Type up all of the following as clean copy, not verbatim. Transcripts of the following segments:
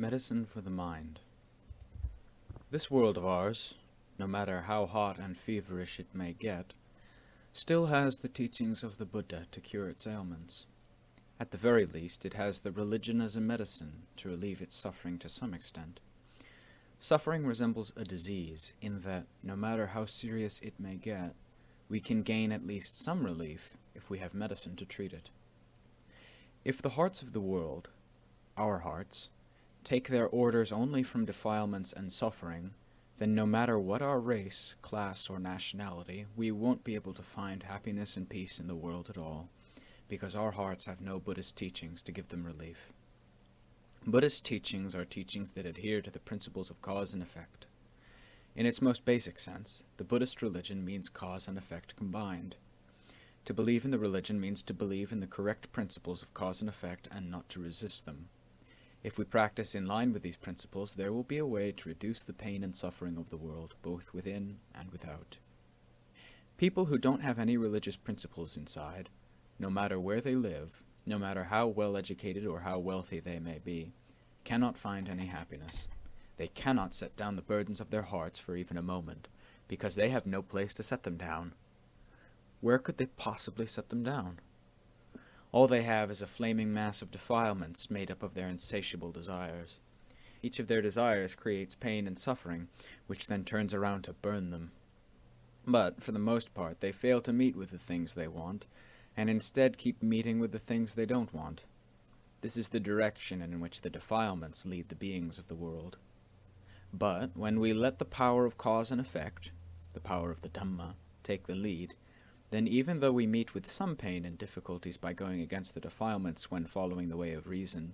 Medicine for the mind. This world of ours, no matter how hot and feverish it may get, still has the teachings of the Buddha to cure its ailments. At the very least, it has the religion as a medicine to relieve its suffering to some extent. Suffering resembles a disease in that, no matter how serious it may get, we can gain at least some relief if we have medicine to treat it. If the hearts of the world, our hearts, take their orders only from defilements and suffering, then no matter what our race, class, or nationality, we won't be able to find happiness and peace in the world at all, because our hearts have no Buddhist teachings to give them relief. Buddhist teachings are teachings that adhere to the principles of cause and effect. In its most basic sense, the Buddhist religion means cause and effect combined. To believe in the religion means to believe in the correct principles of cause and effect and not to resist them. If we practice in line with these principles, there will be a way to reduce the pain and suffering of the world, both within and without. People who don't have any religious principles inside, no matter where they live, no matter how well educated or how wealthy they may be, cannot find any happiness. They cannot set down the burdens of their hearts for even a moment, because they have no place to set them down. Where could they possibly set them down? All they have is a flaming mass of defilements made up of their insatiable desires. Each of their desires creates pain and suffering, which then turns around to burn them. But, for the most part, they fail to meet with the things they want, and instead keep meeting with the things they don't want. This is the direction in which the defilements lead the beings of the world. But, when we let the power of cause and effect, the power of the Dhamma, take the lead, then even though we meet with some pain and difficulties by going against the defilements when following the way of reason,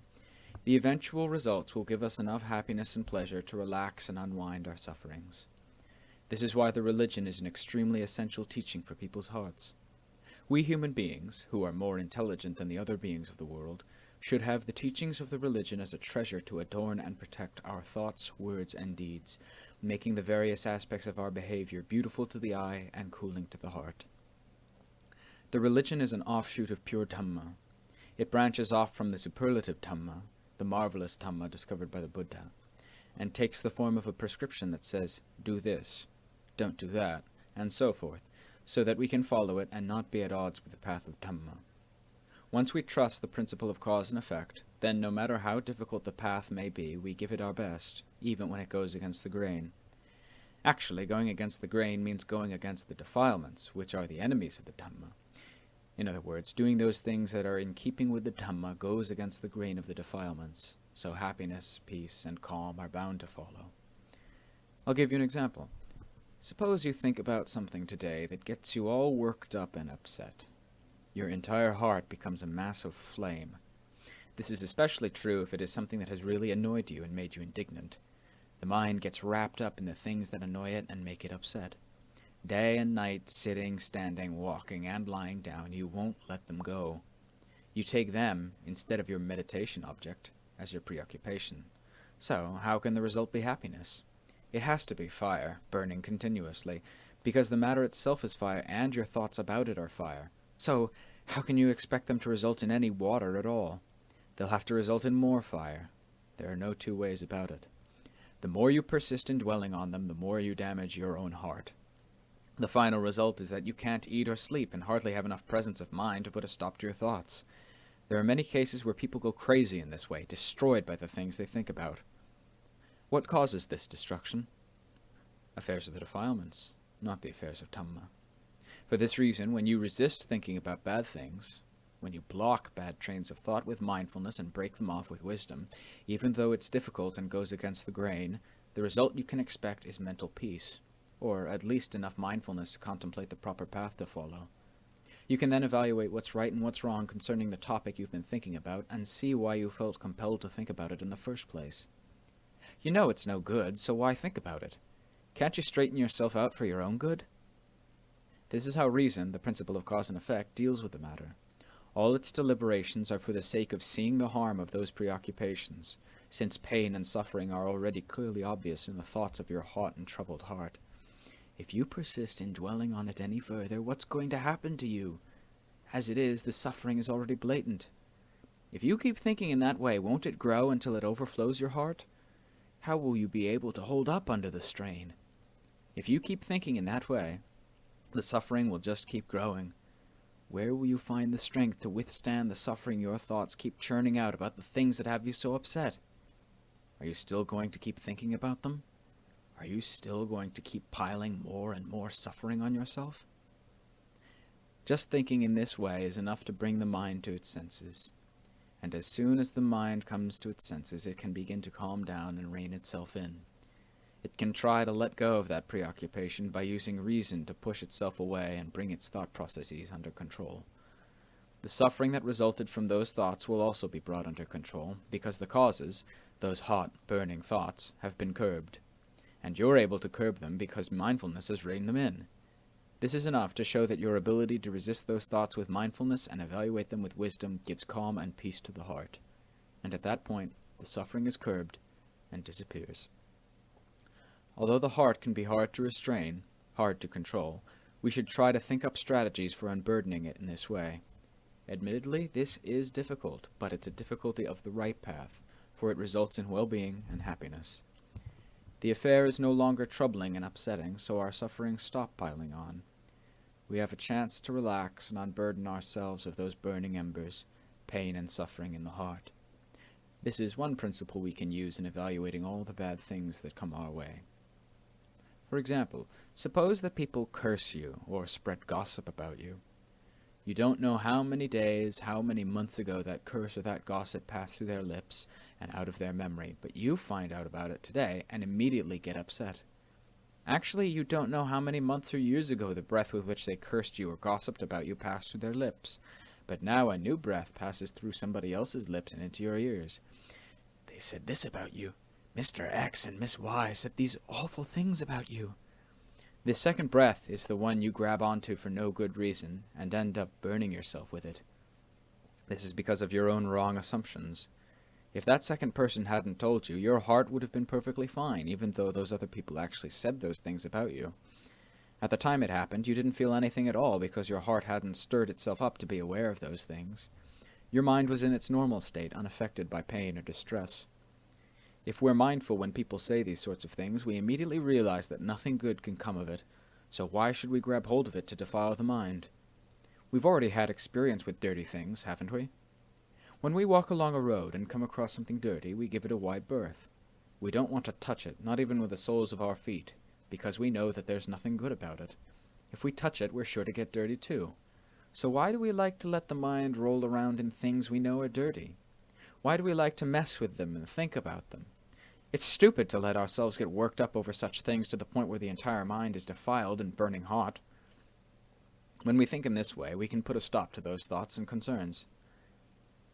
the eventual results will give us enough happiness and pleasure to relax and unwind our sufferings. This is why the religion is an extremely essential teaching for people's hearts. We human beings, who are more intelligent than the other beings of the world, should have the teachings of the religion as a treasure to adorn and protect our thoughts, words, and deeds, making the various aspects of our behavior beautiful to the eye and cooling to the heart. The religion is an offshoot of pure Dhamma. It branches off from the superlative Dhamma, the marvelous Dhamma discovered by the Buddha, and takes the form of a prescription that says, do this, don't do that, and so forth, so that we can follow it and not be at odds with the path of Dhamma. Once we trust the principle of cause and effect, then no matter how difficult the path may be, we give it our best, even when it goes against the grain. Actually, going against the grain means going against the defilements, which are the enemies of the Dhamma. In other words, doing those things that are in keeping with the Dhamma goes against the grain of the defilements, so happiness, peace, and calm are bound to follow. I'll give you an example. Suppose you think about something today that gets you all worked up and upset. Your entire heart becomes a mass of flame. This is especially true if it is something that has really annoyed you and made you indignant. The mind gets wrapped up in the things that annoy it and make it upset. Day and night, sitting, standing, walking, and lying down, you won't let them go. You take them, instead of your meditation object, as your preoccupation. So, how can the result be happiness? It has to be fire, burning continuously, because the matter itself is fire and your thoughts about it are fire. So, how can you expect them to result in any water at all? They'll have to result in more fire. There are no two ways about it. The more you persist in dwelling on them, the more you damage your own heart. The final result is that you can't eat or sleep and hardly have enough presence of mind to put a stop to your thoughts. There are many cases where people go crazy in this way, destroyed by the things they think about. What causes this destruction? Affairs of the defilements, not the affairs of Dhamma. For this reason, when you resist thinking about bad things, when you block bad trains of thought with mindfulness and break them off with wisdom, even though it's difficult and goes against the grain, the result you can expect is mental peace, or at least enough mindfulness to contemplate the proper path to follow. You can then evaluate what's right and what's wrong concerning the topic you've been thinking about and see why you felt compelled to think about it in the first place. You know it's no good, so why think about it? Can't you straighten yourself out for your own good? This is how reason, the principle of cause and effect, deals with the matter. All its deliberations are for the sake of seeing the harm of those preoccupations, since pain and suffering are already clearly obvious in the thoughts of your hot and troubled heart. If you persist in dwelling on it any further, what's going to happen to you? As it is, the suffering is already blatant. If you keep thinking in that way, won't it grow until it overflows your heart? How will you be able to hold up under the strain? If you keep thinking in that way, the suffering will just keep growing. Where will you find the strength to withstand the suffering your thoughts keep churning out about the things that have you so upset? Are you still going to keep thinking about them? Are you still going to keep piling more and more suffering on yourself? Just thinking in this way is enough to bring the mind to its senses. And as soon as the mind comes to its senses, it can begin to calm down and rein itself in. It can try to let go of that preoccupation by using reason to push itself away and bring its thought processes under control. The suffering that resulted from those thoughts will also be brought under control, because the causes, those hot, burning thoughts, have been curbed. And you're able to curb them because mindfulness has reined them in. This is enough to show that your ability to resist those thoughts with mindfulness and evaluate them with wisdom gives calm and peace to the heart. And at that point, the suffering is curbed and disappears. Although the heart can be hard to restrain, hard to control, we should try to think up strategies for unburdening it in this way. Admittedly, this is difficult, but it's a difficulty of the right path, for it results in well-being and happiness. The affair is no longer troubling and upsetting, so our sufferings stop piling on. We have a chance to relax and unburden ourselves of those burning embers, pain and suffering in the heart. This is one principle we can use in evaluating all the bad things that come our way. For example, suppose that people curse you or spread gossip about you. You don't know how many days, how many months ago that curse or that gossip passed through their lips and out of their memory, but you find out about it today and immediately get upset. Actually, you don't know how many months or years ago the breath with which they cursed you or gossiped about you passed through their lips, but now a new breath passes through somebody else's lips and into your ears. They said this about you. Mr. X and Miss Y said these awful things about you. This second breath is the one you grab onto for no good reason and end up burning yourself with it. This is because of your own wrong assumptions. If that second person hadn't told you, your heart would have been perfectly fine, even though those other people actually said those things about you. At the time it happened, you didn't feel anything at all because your heart hadn't stirred itself up to be aware of those things. Your mind was in its normal state, unaffected by pain or distress. If we're mindful when people say these sorts of things, we immediately realize that nothing good can come of it, so why should we grab hold of it to defile the mind? We've already had experience with dirty things, haven't we? When we walk along a road and come across something dirty, we give it a wide berth. We don't want to touch it, not even with the soles of our feet, because we know that there's nothing good about it. If we touch it, we're sure to get dirty too. So why do we like to let the mind roll around in things we know are dirty? Why do we like to mess with them and think about them? It's stupid to let ourselves get worked up over such things to the point where the entire mind is defiled and burning hot. When we think in this way, we can put a stop to those thoughts and concerns.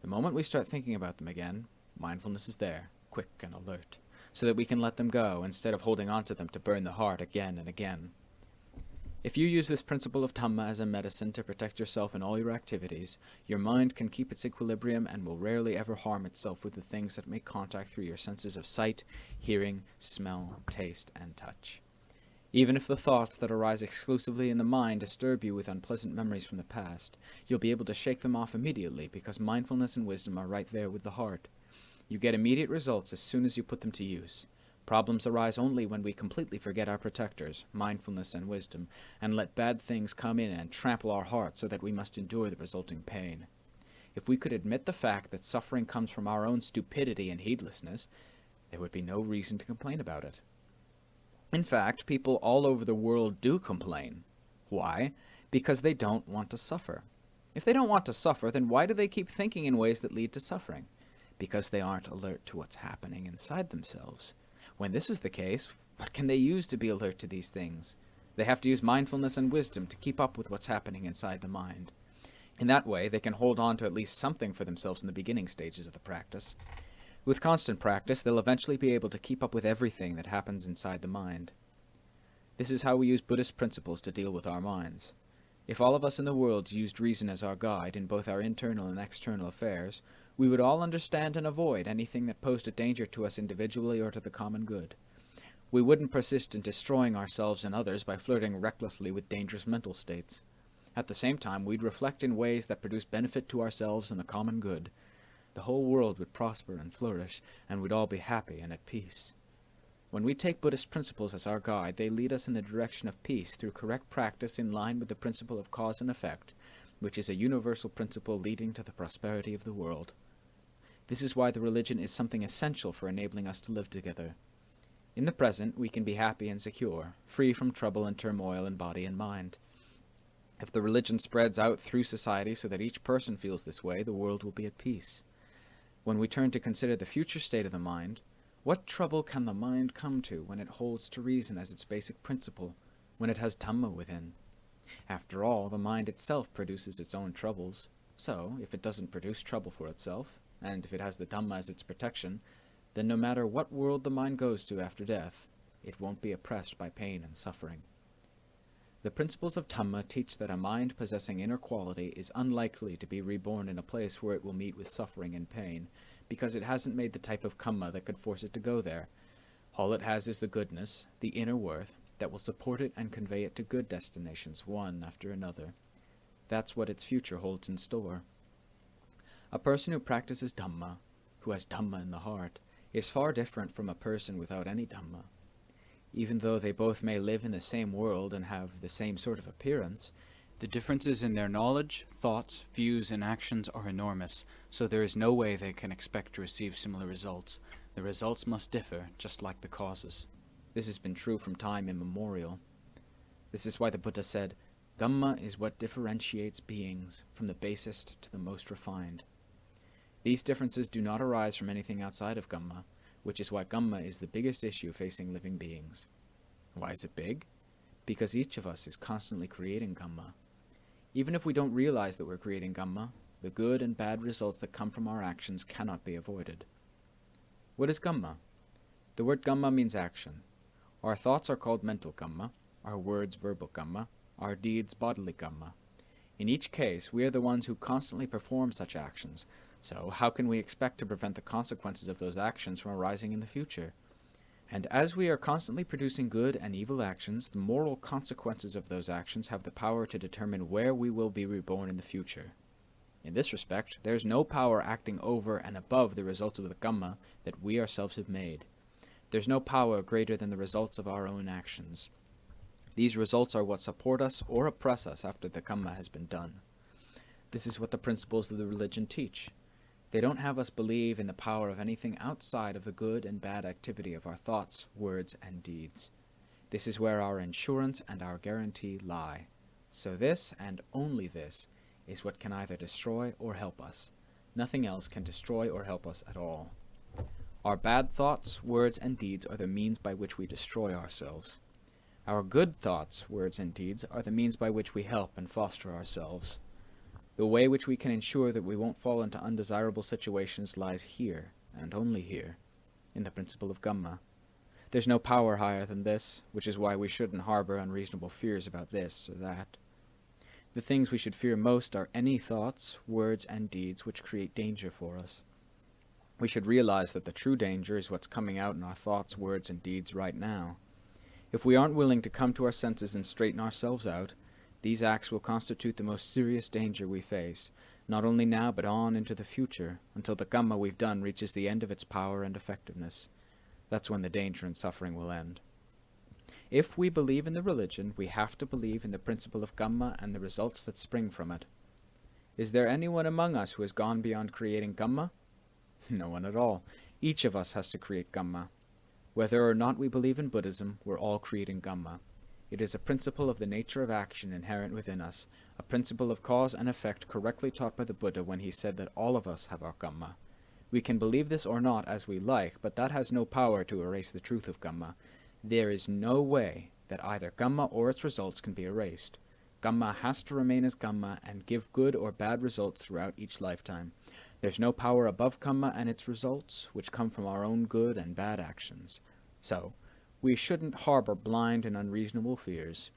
The moment we start thinking about them again, mindfulness is there, quick and alert, so that we can let them go instead of holding on to them to burn the heart again and again. If you use this principle of Dhamma as a medicine to protect yourself in all your activities, your mind can keep its equilibrium and will rarely ever harm itself with the things that make contact through your senses of sight, hearing, smell, taste, and touch. Even if the thoughts that arise exclusively in the mind disturb you with unpleasant memories from the past, you'll be able to shake them off immediately because mindfulness and wisdom are right there with the heart. You get immediate results as soon as you put them to use. Problems arise only when we completely forget our protectors, mindfulness and wisdom, and let bad things come in and trample our hearts so that we must endure the resulting pain. If we could admit the fact that suffering comes from our own stupidity and heedlessness, there would be no reason to complain about it. In fact, people all over the world do complain. Why? Because they don't want to suffer. If they don't want to suffer, then why do they keep thinking in ways that lead to suffering? Because they aren't alert to what's happening inside themselves. When this is the case, what can they use to be alert to these things? They have to use mindfulness and wisdom to keep up with what's happening inside the mind. In that way, they can hold on to at least something for themselves in the beginning stages of the practice. With constant practice, they'll eventually be able to keep up with everything that happens inside the mind. This is how we use Buddhist principles to deal with our minds. If all of us in the world used reason as our guide in both our internal and external affairs, we would all understand and avoid anything that posed a danger to us individually or to the common good. We wouldn't persist in destroying ourselves and others by flirting recklessly with dangerous mental states. At the same time, we'd reflect in ways that produce benefit to ourselves and the common good. The whole world would prosper and flourish, and we'd all be happy and at peace. When we take Buddhist principles as our guide, they lead us in the direction of peace through correct practice in line with the principle of cause and effect, which is a universal principle leading to the prosperity of the world. This is why the religion is something essential for enabling us to live together. In the present, we can be happy and secure, free from trouble and turmoil in body and mind. If the religion spreads out through society so that each person feels this way, the world will be at peace. When we turn to consider the future state of the mind, what trouble can the mind come to when it holds to reason as its basic principle, when it has Dhamma within? After all, the mind itself produces its own troubles. So, if it doesn't produce trouble for itself, and if it has the Dhamma as its protection, then no matter what world the mind goes to after death, it won't be oppressed by pain and suffering. The principles of Dhamma teach that a mind possessing inner quality is unlikely to be reborn in a place where it will meet with suffering and pain, because it hasn't made the type of karma that could force it to go there. All it has is the goodness, the inner worth, that will support it and convey it to good destinations, one after another. That's what its future holds in store. A person who practices Dhamma, who has Dhamma in the heart, is far different from a person without any Dhamma. Even though they both may live in the same world and have the same sort of appearance, the differences in their knowledge, thoughts, views, and actions are enormous, so there is no way they can expect to receive similar results. The results must differ, just like the causes. This has been true from time immemorial. This is why the Buddha said, Dhamma is what differentiates beings, from the basest to the most refined. These differences do not arise from anything outside of Dhamma, which is why Dhamma is the biggest issue facing living beings. Why is it big? Because each of us is constantly creating Dhamma. Even if we don't realize that we're creating Dhamma, the good and bad results that come from our actions cannot be avoided. What is Dhamma? The word Dhamma means action. Our thoughts are called mental Dhamma, our words verbal Dhamma, our deeds bodily Dhamma. In each case, we are the ones who constantly perform such actions, so how can we expect to prevent the consequences of those actions from arising in the future? And as we are constantly producing good and evil actions, the moral consequences of those actions have the power to determine where we will be reborn in the future. In this respect, there is no power acting over and above the results of the Dhamma that we ourselves have made. There's no power greater than the results of our own actions. These results are what support us or oppress us after the Dhamma has been done. This is what the principles of the religion teach. They don't have us believe in the power of anything outside of the good and bad activity of our thoughts, words, and deeds. This is where our insurance and our guarantee lie. So this, and only this, is what can either destroy or help us. Nothing else can destroy or help us at all. Our bad thoughts, words, and deeds are the means by which we destroy ourselves. Our good thoughts, words, and deeds are the means by which we help and foster ourselves. The way which we can ensure that we won't fall into undesirable situations lies here, and only here, in the principle of Dhamma. There's no power higher than this, which is why we shouldn't harbor unreasonable fears about this or that. The things we should fear most are any thoughts, words, and deeds which create danger for us. We should realize that the true danger is what's coming out in our thoughts, words, and deeds right now. If we aren't willing to come to our senses and straighten ourselves out, these acts will constitute the most serious danger we face, not only now but on into the future, until the Dhamma we've done reaches the end of its power and effectiveness. That's when the danger and suffering will end. If we believe in the religion, we have to believe in the principle of Dhamma and the results that spring from it. Is there anyone among us who has gone beyond creating Dhamma? No one at all. Each of us has to create Dhamma. Whether or not we believe in Buddhism, we're all creating Dhamma. It is a principle of the nature of action inherent within us, a principle of cause and effect correctly taught by the Buddha when he said that all of us have our Dhamma. We can believe this or not as we like, but that has no power to erase the truth of Dhamma. There is no way that either Dhamma or its results can be erased. Dhamma has to remain as Dhamma and give good or bad results throughout each lifetime. There's no power above Dhamma and its results, which come from our own good and bad actions. So, we shouldn't harbor blind and unreasonable fears.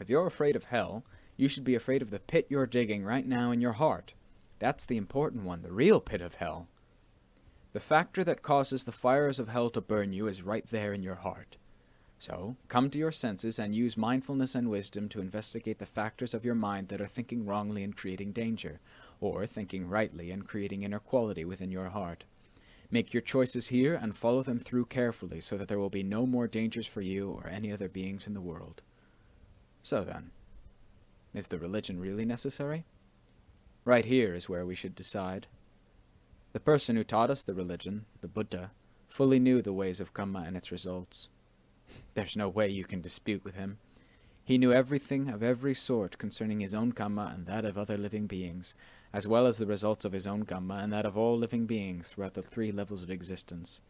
If you're afraid of hell, you should be afraid of the pit you're digging right now in your heart. That's the important one, the real pit of hell. The factor that causes the fires of hell to burn you is right there in your heart. So, come to your senses and use mindfulness and wisdom to investigate the factors of your mind that are thinking wrongly and creating danger. or thinking rightly and creating inner quality within your heart. Make your choices here and follow them through carefully so that there will be no more dangers for you or any other beings in the world. So then, is the religion really necessary? Right here is where we should decide. The person who taught us the religion, the Buddha, fully knew the ways of Dhamma and its results. There's no way you can dispute with him. He knew everything of every sort concerning his own Dhamma and that of other living beings, as well as the results of his own Dhamma and that of all living beings throughout the 3 levels of existence.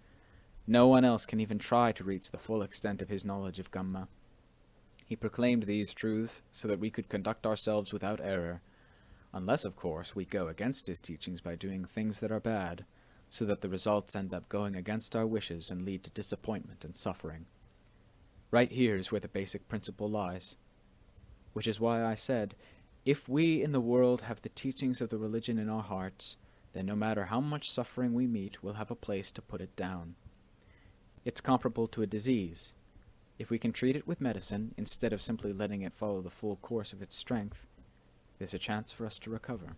No one else can even try to reach the full extent of his knowledge of Dhamma. He proclaimed these truths so that we could conduct ourselves without error, unless, of course, we go against his teachings by doing things that are bad, so that the results end up going against our wishes and lead to disappointment and suffering. Right here is where the basic principle lies. Which is why I said, if we in the world have the teachings of the religion in our hearts, then no matter how much suffering we meet, we'll have a place to put it down. It's comparable to a disease. If we can treat it with medicine, instead of simply letting it follow the full course of its strength, there's a chance for us to recover.